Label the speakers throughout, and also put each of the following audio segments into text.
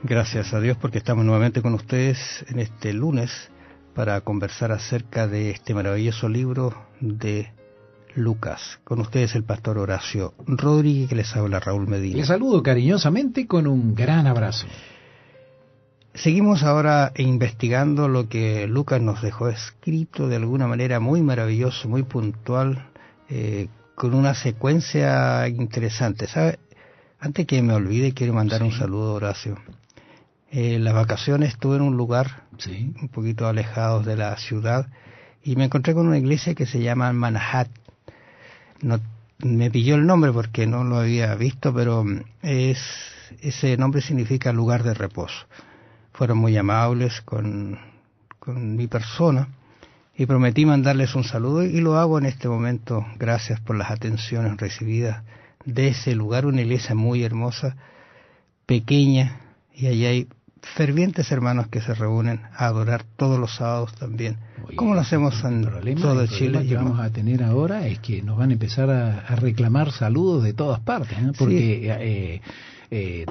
Speaker 1: Gracias a Dios porque estamos nuevamente con ustedes en este lunes para conversar acerca de este maravilloso libro de Lucas. Con ustedes el pastor Horacio Rodríguez, que les habla Raúl Medina.
Speaker 2: Les saludo cariñosamente con un gran abrazo.
Speaker 1: Seguimos ahora investigando lo que Lucas nos dejó escrito de alguna manera muy maravilloso, muy puntual, con una secuencia interesante. ¿Sabe? Antes que me olvide, quiero mandar un saludo a Horacio. Las vacaciones estuve en un lugar un poquito alejados de la ciudad y me encontré con una iglesia que se llama Manhattan. No, me pilló el nombre porque no lo había visto, pero ese nombre significa lugar de reposo. Fueron muy amables con mi persona y prometí mandarles un saludo y lo hago en este momento. Gracias por las atenciones recibidas de ese lugar, una iglesia muy hermosa, pequeña, y allí hay fervientes hermanos que se reúnen a adorar todos los sábados también. ¿Cómo lo hacemos en todo Chile?
Speaker 2: El problema que vamos a tener ahora es que nos van a empezar a reclamar saludos de todas partes, ¿eh? Porque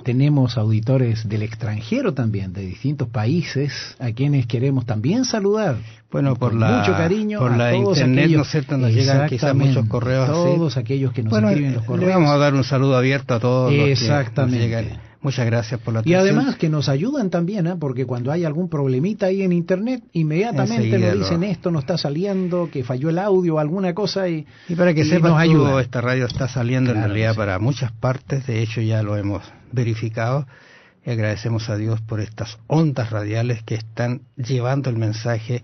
Speaker 2: tenemos auditores del extranjero también, de distintos países, a quienes queremos también saludar.
Speaker 1: Bueno, por
Speaker 2: mucho cariño
Speaker 1: por la internet, ¿no es cierto? Nos llegan quizás muchos correos
Speaker 2: todos
Speaker 1: así.
Speaker 2: Aquellos que nos escriben los correos.
Speaker 1: Le vamos a dar un saludo abierto a todos los que nos llegan. Muchas gracias por la atención.
Speaker 2: Y además que nos ayudan también, porque cuando hay algún problemita ahí en internet, inmediatamente nos dicen esto no está saliendo, que falló el audio o alguna cosa. Y
Speaker 1: para que sepas,
Speaker 2: ayuda.
Speaker 1: Esta radio está saliendo en realidad para muchas partes, de hecho ya lo hemos verificado, y agradecemos a Dios por estas ondas radiales que están llevando el mensaje,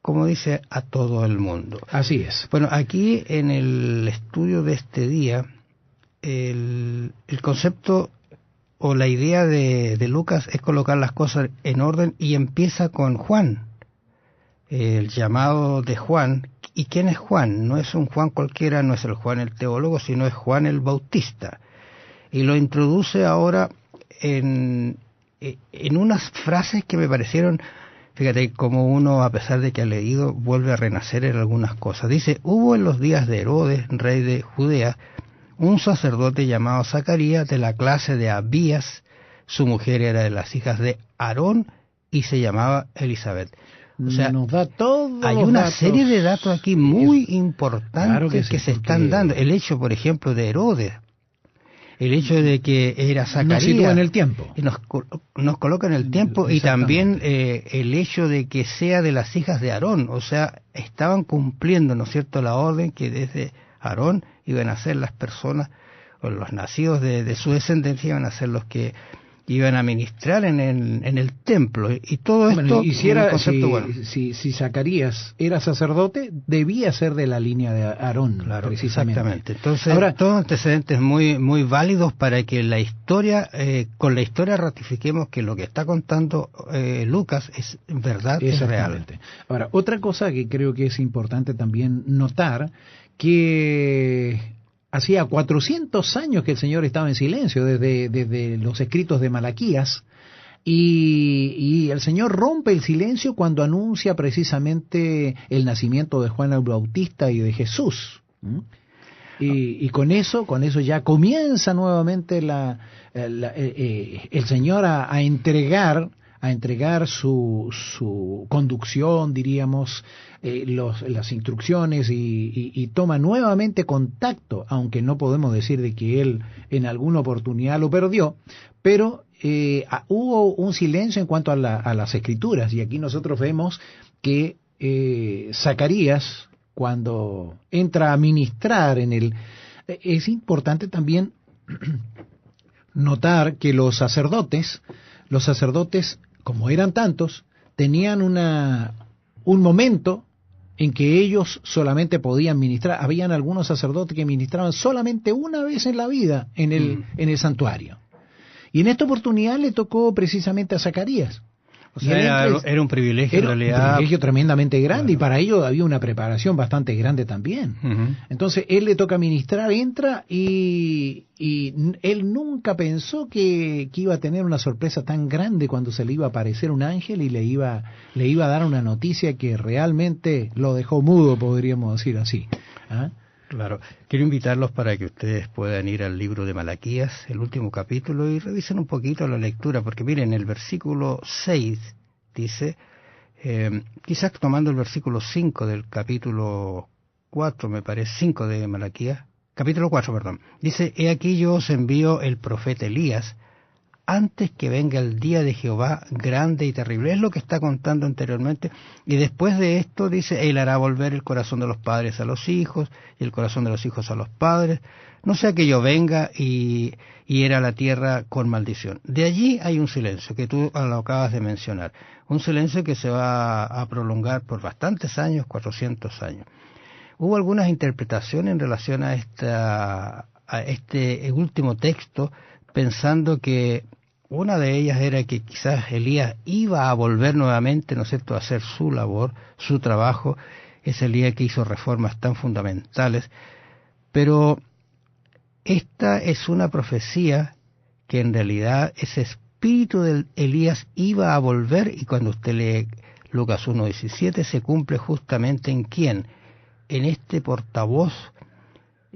Speaker 1: como dice, a todo el mundo.
Speaker 2: Así es.
Speaker 1: Bueno, aquí en el estudio de este día, el concepto o la idea de Lucas es colocar las cosas en orden y empieza con Juan, el llamado de Juan. ¿Y quién es Juan? No es un Juan cualquiera, no es el Juan el teólogo, sino es Juan el Bautista. Y lo introduce ahora en unas frases que me parecieron, fíjate, como uno, a pesar de que ha leído, vuelve a renacer en algunas cosas. Dice, hubo en los días de Herodes, rey de Judea, un sacerdote llamado Zacarías, de la clase de Abías. Su mujer era de las hijas de Aarón y se llamaba Elizabeth. O sea,
Speaker 2: nos da
Speaker 1: hay una serie de datos aquí muy importantes que se están dando. El hecho, por ejemplo, de Herodes, el hecho de que era Zacarías,
Speaker 2: nos sitúa en el tiempo,
Speaker 1: y nos coloca en el tiempo, y también el hecho de que sea de las hijas de Aarón. O sea, estaban cumpliendo, ¿no es cierto?, la orden que desde Aarón iban a ser las personas, o los nacidos de su descendencia iban a ser los que iban a ministrar en el templo, y todo esto
Speaker 2: si Zacarías era sacerdote, debía ser de la línea de Aarón,
Speaker 1: claro,
Speaker 2: precisamente.
Speaker 1: Exactamente. Entonces, ahora, todos antecedentes muy válidos para que la historia, con la historia ratifiquemos que lo que está contando Lucas es verdad, es real.
Speaker 2: Ahora, otra cosa que creo que es importante también notar, que hacía 400 años que el Señor estaba en silencio, desde los escritos de Malaquías, y el Señor rompe el silencio cuando anuncia precisamente el nacimiento de Juan el Bautista y de Jesús. Y con eso ya comienza nuevamente el Señor a entregar su conducción, diríamos, las instrucciones, y toma nuevamente contacto, aunque no podemos decir de que él en alguna oportunidad lo perdió, pero hubo un silencio en cuanto a las escrituras, y aquí nosotros vemos que Zacarías, cuando entra a ministrar es importante también notar que los sacerdotes, como eran tantos, tenían un momento en que ellos solamente podían ministrar. Habían algunos sacerdotes que ministraban solamente una vez en la vida en el santuario. Y en esta oportunidad le tocó precisamente a Zacarías.
Speaker 1: O sea, era un privilegio, en realidad.
Speaker 2: Un privilegio tremendamente grande, y para ello había una preparación bastante grande también. Entonces, él le toca ministrar, entra, y él nunca pensó que iba a tener una sorpresa tan grande cuando se le iba a aparecer un ángel y le iba a dar una noticia que realmente lo dejó mudo, podríamos decir así.
Speaker 1: Claro, quiero invitarlos para que ustedes puedan ir al libro de Malaquías, el último capítulo, y revisen un poquito la lectura, porque miren, el versículo 6 dice, quizás tomando el versículo 5 del capítulo 4, me parece, 5 de Malaquías, capítulo 4, perdón, dice, he aquí yo os envío el profeta Elías, antes que venga el día de Jehová grande y terrible. Es lo que está contando anteriormente. Y después de esto dice, él hará volver el corazón de los padres a los hijos y el corazón de los hijos a los padres. No sea que yo venga y hiera la tierra con maldición. De allí hay un silencio que tú lo acabas de mencionar. Un silencio que se va a prolongar por bastantes años, 400 años. Hubo algunas interpretaciones en relación a este último texto, pensando que una de ellas era que quizás Elías iba a volver nuevamente, ¿no es cierto?, a hacer su labor, su trabajo. Es Elías que hizo reformas tan fundamentales. Pero esta es una profecía que en realidad ese espíritu de Elías iba a volver, y cuando usted lee Lucas 1:17 se cumple justamente en quién, en este portavoz,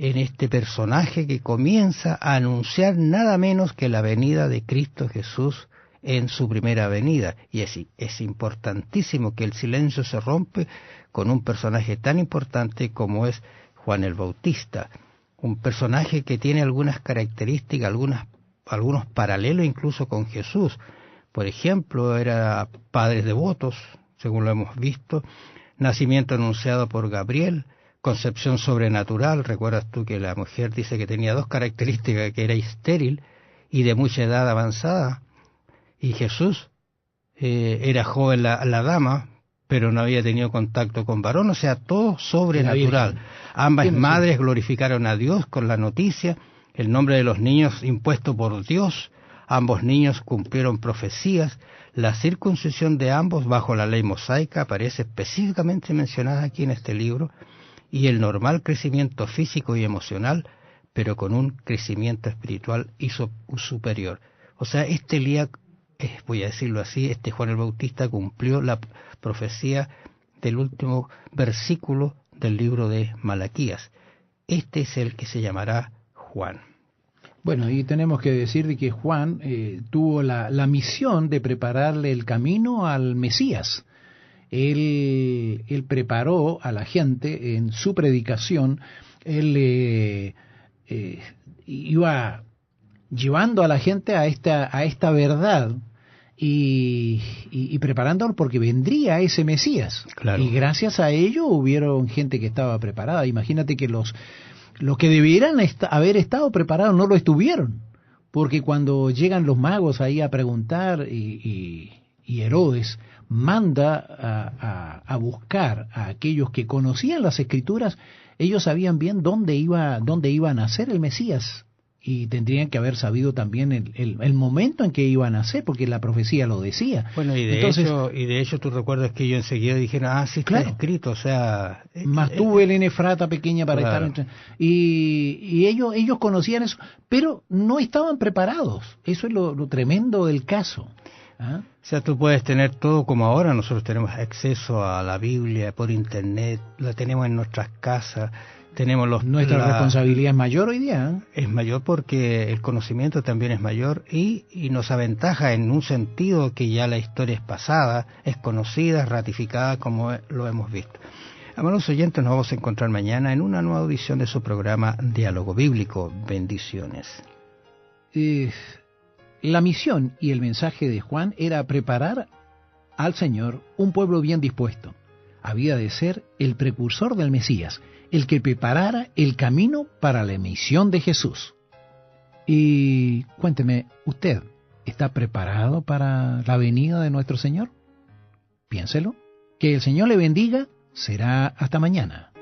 Speaker 1: en este personaje que comienza a anunciar nada menos que la venida de Cristo Jesús en su primera venida. Y es importantísimo que el silencio se rompe con un personaje tan importante como es Juan el Bautista, un personaje que tiene algunas características, algunos paralelos incluso con Jesús. Por ejemplo, era padre devotos, según lo hemos visto, nacimiento anunciado por Gabriel, concepción sobrenatural. Recuerdas tú que la mujer dice que tenía dos características, que era estéril y de mucha edad avanzada, y Jesús era joven la dama, pero no había tenido contacto con varón, o sea, todo sobrenatural. Ambas madres glorificaron a Dios con la noticia, el nombre de los niños impuesto por Dios, ambos niños cumplieron profecías, la circuncisión de ambos bajo la ley mosaica aparece específicamente mencionada aquí en este libro, y el normal crecimiento físico y emocional, pero con un crecimiento espiritual y superior. O sea, este Elías, voy a decirlo así, este Juan el Bautista cumplió la profecía del último versículo del libro de Malaquías. Este es el que se llamará Juan.
Speaker 2: Bueno, y tenemos que decir de que Juan tuvo la misión de prepararle el camino al Mesías. Él preparó a la gente en su predicación, él iba llevando a la gente a esta verdad y preparándolo porque vendría ese Mesías.
Speaker 1: Claro.
Speaker 2: Y gracias a ello hubieron gente que estaba preparada. Imagínate que los que debieran haber estado preparados no lo estuvieron, porque cuando llegan los magos ahí a preguntar y Herodes manda a buscar a aquellos que conocían las Escrituras, ellos sabían bien dónde iba a nacer el Mesías, y tendrían que haber sabido también el momento en que iba a nacer, porque la profecía lo decía.
Speaker 1: Bueno, y de hecho tú recuerdas que yo enseguida dije, sí está escrito, o sea...
Speaker 2: Más tuve el Efrata pequeña para estar... Y ellos conocían eso, pero no estaban preparados. Eso es lo tremendo del caso. ¿Ah?
Speaker 1: O sea, tú puedes tener todo como ahora, nosotros tenemos acceso a la Biblia por internet, la tenemos en nuestras casas, tenemos
Speaker 2: nuestra responsabilidad es mayor hoy día.
Speaker 1: Es mayor porque el conocimiento también es mayor y nos aventaja en un sentido que ya la historia es pasada, es conocida, es ratificada, como lo hemos visto. Amados oyentes, nos vamos a encontrar mañana en una nueva edición de su programa Diálogo Bíblico. Bendiciones.
Speaker 2: La misión y el mensaje de Juan era preparar al Señor un pueblo bien dispuesto. Había de ser el precursor del Mesías, el que preparara el camino para la misión de Jesús. Y cuénteme, ¿usted está preparado para la venida de nuestro Señor? Piénselo. Que el Señor le bendiga. Será hasta mañana.